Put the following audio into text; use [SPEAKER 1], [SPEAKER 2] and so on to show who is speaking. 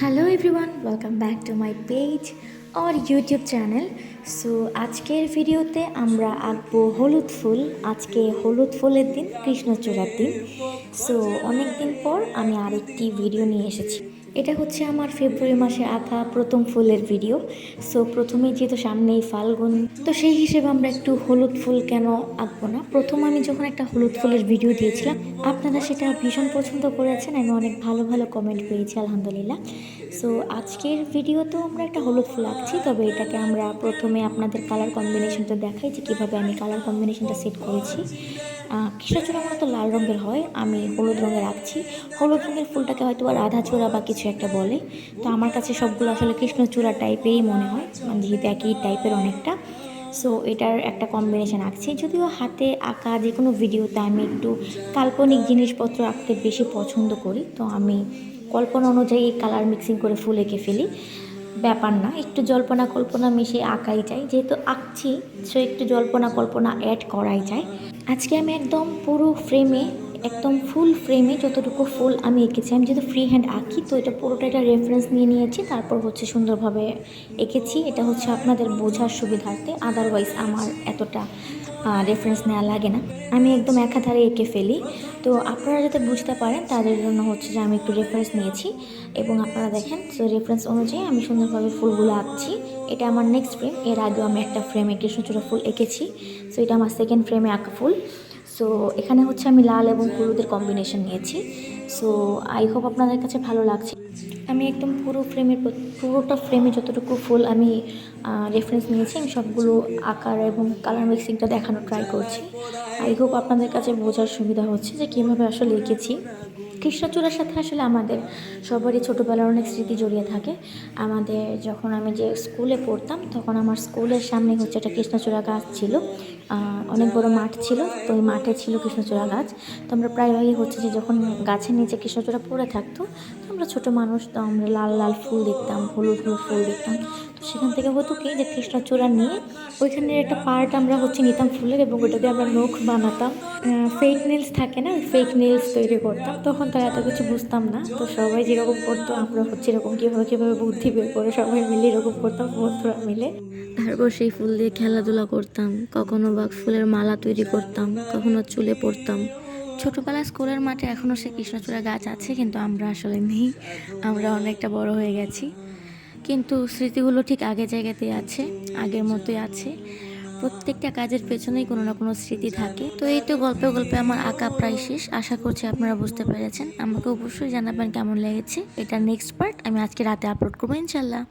[SPEAKER 1] Hello everyone, welcome back to my page আর YouTube channel. So আজকের ভিডিওতে আমরা আঁকবো হলুদ ফুল। আজকে হলুদ ফুলের দিন, কৃষ্ণচূড়ার দিন। সো অনেক দিন পর আমি আরেকটি ভিডিও নিয়ে এসেছি। এটা হচ্ছে আমার ফেব্রুয়ারি মাসে আঁকা প্রথম ফুলের ভিডিও। সো প্রথমেই যেহেতু সামনেই ফাল্গুন, তো সেই হিসেবে আমরা একটু হলুদ ফুল কেন আঁকবো না। প্রথম আমি যখন একটা হলুদ ফুলের ভিডিও দিয়েছিলাম, আপনারা সেটা ভীষণ পছন্দ করেছেন। আমি অনেক ভালো ভালো কমেন্ট পেয়েছি, আলহামদুলিল্লাহ। সো আজকের ভিডিওতেও আমরা একটা হলুদ ফুল আঁকছি, তবে এটাকে আমরা প্রথমে আপনাদের কালার কম্বিনেশনটা দেখাই যে কীভাবে আমি কালার কম্বিনেশনটা সেট করেছি। কৃষ্ণচূড়া মূলত লাল রঙের হয়, আমি হলুদ রঙের আঁকছি। হলুদ রঙের ফুলটাকে হয়তো আর রাধাচূড়া বা কিছু একটা বলে, তো আমার কাছে সবগুলো আসলে কৃষ্ণচূড়া টাইপেরই মনে হয়, যেহেতু একই টাইপের অনেকটা। সো এটার একটা কম্বিনেশন আঁকছি। যদিও হাতে আঁকা যে কোনো ভিডিওতে আমি একটু কাল্পনিক জিনিসপত্র আঁকতে বেশি পছন্দ করি, তো আমি কল্পনা অনুযায়ী কালার মিক্সিং করে ফুল এঁকে ফেলি। ব্যাপার না, একটু জল্পনা কল্পনা মিশিয়ে আঁকাই যায়, যেহেতু আঁকছি সো একটু জল্পনা কল্পনা অ্যাড করাই যায়। আজকে আমি একদম পুরো ফ্রেমে, একদম ফুল ফ্রেমে যতটুকু ফুল আমি এঁকেছি, আমি যেহেতু ফ্রি হ্যান্ড আঁকি তো এটা পুরোটা একটা রেফারেন্স নিয়ে নিয়েছি, তারপর হচ্ছে সুন্দরভাবে এঁকেছি। এটা হচ্ছে আপনাদের বোঝার সুবিধার্থে, আদারওয়াইজ আমার এতটা রেফারেন্স নেওয়া লাগে না, আমি একদম একাধারে এঁকে ফেলি। তো আপনারা যাতে বুঝতে পারেন তাদের জন্য হচ্ছে যে আমি একটু রেফারেন্স নিয়েছি, এবং আপনারা দেখেন সো রেফারেন্স অনুযায়ী আমি সুন্দরভাবে ফুলগুলো আঁকছি। এটা আমার নেক্সট ফ্রেম, এর আগেও আমি একটা ফ্রেমে কৃষ্ণচূড়া ফুল এঁকেছি। সো এটা আমার সেকেন্ড ফ্রেমে আঁকা ফুল। সো এখানে হচ্ছে আমি লাল এবং হলুদের কম্বিনেশন নিয়েছি। সো আই হোপ আপনাদের কাছে ভালো লাগছে। আমি একদম পুরোটা ফ্রেমে যতটুকু ফুল আমি রেফারেন্স নিয়েছি, আমি সবগুলো আকার এবং কালার মিক্সিংটা দেখানোর ট্রাই করছি। আই হোপ আপনাদের কাছে বোঝার সুবিধা হচ্ছে যে কীভাবে আসলে এঁকেছি। কৃষ্ণচূড়ার সাথে আসলে আমাদের সবারই ছোটোবেলার অনেক স্মৃতি জড়িয়ে থাকে। আমাদের যখন আমি যে স্কুলে পড়তাম, তখন আমার স্কুলের সামনে হচ্ছে একটা কৃষ্ণচূড়া গাছ ছিল। অনেক বড় মাঠ ছিল, তো ওই মাঠে ছিল কৃষ্ণচূড়া গাছ। তো আমরা প্রায়ই হচ্ছে যে যখন গাছের নিচে কৃষ্ণচূড়া পড়ে থাকতো, তো আমরা ছোটো মানুষ, তো আমরা লাল লাল ফুল দেখতাম, হলুদ হলুদ ফুল দেখতাম। তো সেখান থেকে হতো কি যে কৃষ্ণচূড়া নিয়ে ওইখানের একটা পার্ট আমরা হচ্ছে নিতাম ফুলের, এবং ওইটা দিয়ে আমরা নখ বানাতাম। ফেক নেলস থাকে না, ওই ফেক নেলস তৈরি করতাম। তখন তো এত কিছু বুঝতাম না, তো সবাই যেরকম করতো আমরা হচ্ছে এরকম কীভাবে কীভাবে বুদ্ধি বের করে সবাই মিলে এরকম করতাম, বন্ধুরা মিলে। তারপর সেই ফুল দিয়ে খেলাধুলা করতাম, কখনো বা ফুলের মালা তৈরি করতাম, কখনো চুলে পরতাম। ছোটোবেলায় স্কুলের মাঠে এখনও সে কৃষ্ণচূড়া গাছ আছে, কিন্তু আমরা আসলে নেই, আমরা অনেকটা বড় হয়ে গেছি। কিন্তু স্মৃতিগুলো ঠিক আগের জায়গাতেই আছে, আগের মতোই আছে। প্রত্যেকটা কাজের পেছনেই কোনো না কোনো স্মৃতি থাকে। তো এই তো গল্পে গল্পে আমার আঁকা প্রায় শেষ, আশা করছি আপনারা বুঝতে পেরেছেন। আমাকে অবশ্যই জানাবেন কেমন লেগেছে। এটা নেক্সট পার্ট আমি আজকে রাতে আপলোড করবো ইনশাল্লাহ।